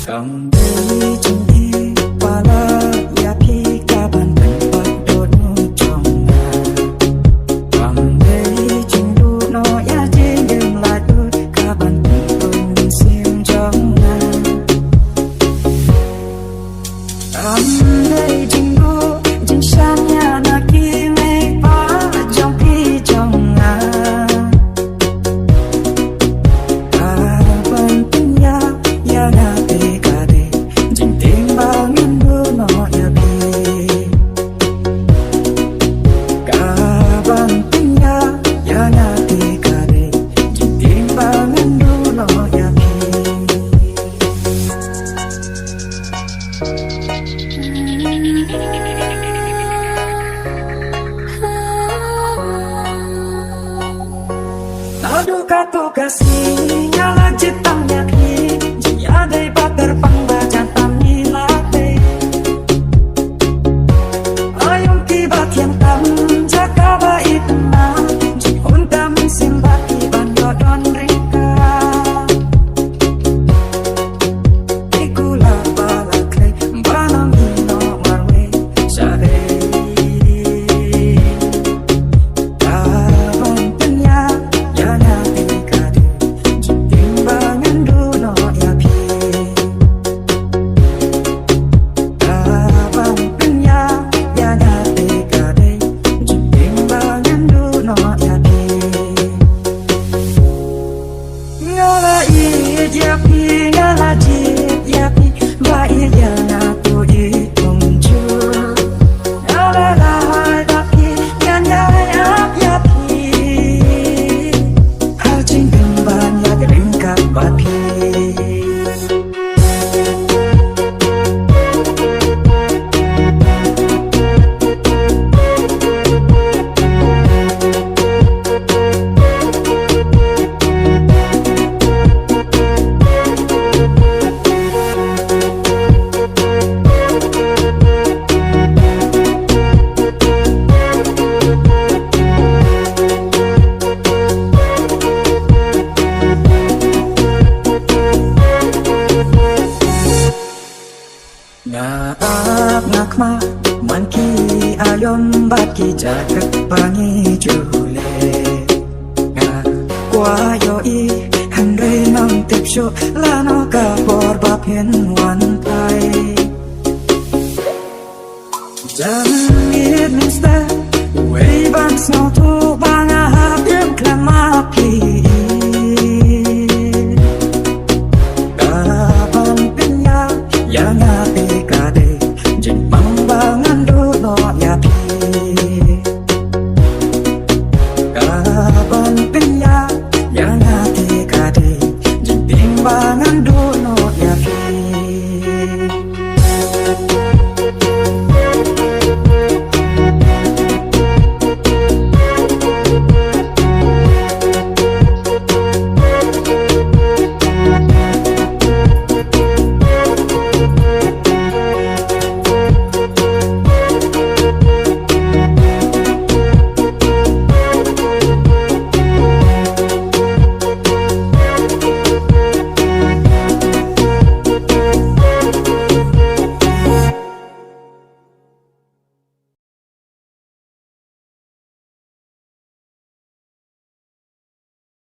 Cầm đây chung đi qua la ya khi cả bàn tay bắt đốt trong nhà. Cầm đây chung đu nó ya trên đường lại đôi cả bàn tay tôi mình xiêm trong nhà. Cầm đây chung đu trên sàn nhà na kia mây phá trong khi trong nhà. Cả bàn tay ya na Duka tu kasih nyala ciptanya ki jia debat terbang bajantan nilate ayung tiba tiang tam jaka baik na unta mensimbat iban yodon rika ikula balakle banam ino marwe sade Ngakma manki ayom baki jagat bangi jule nga kwa yo I hangre nang tipsho lano ka por baphen wan tai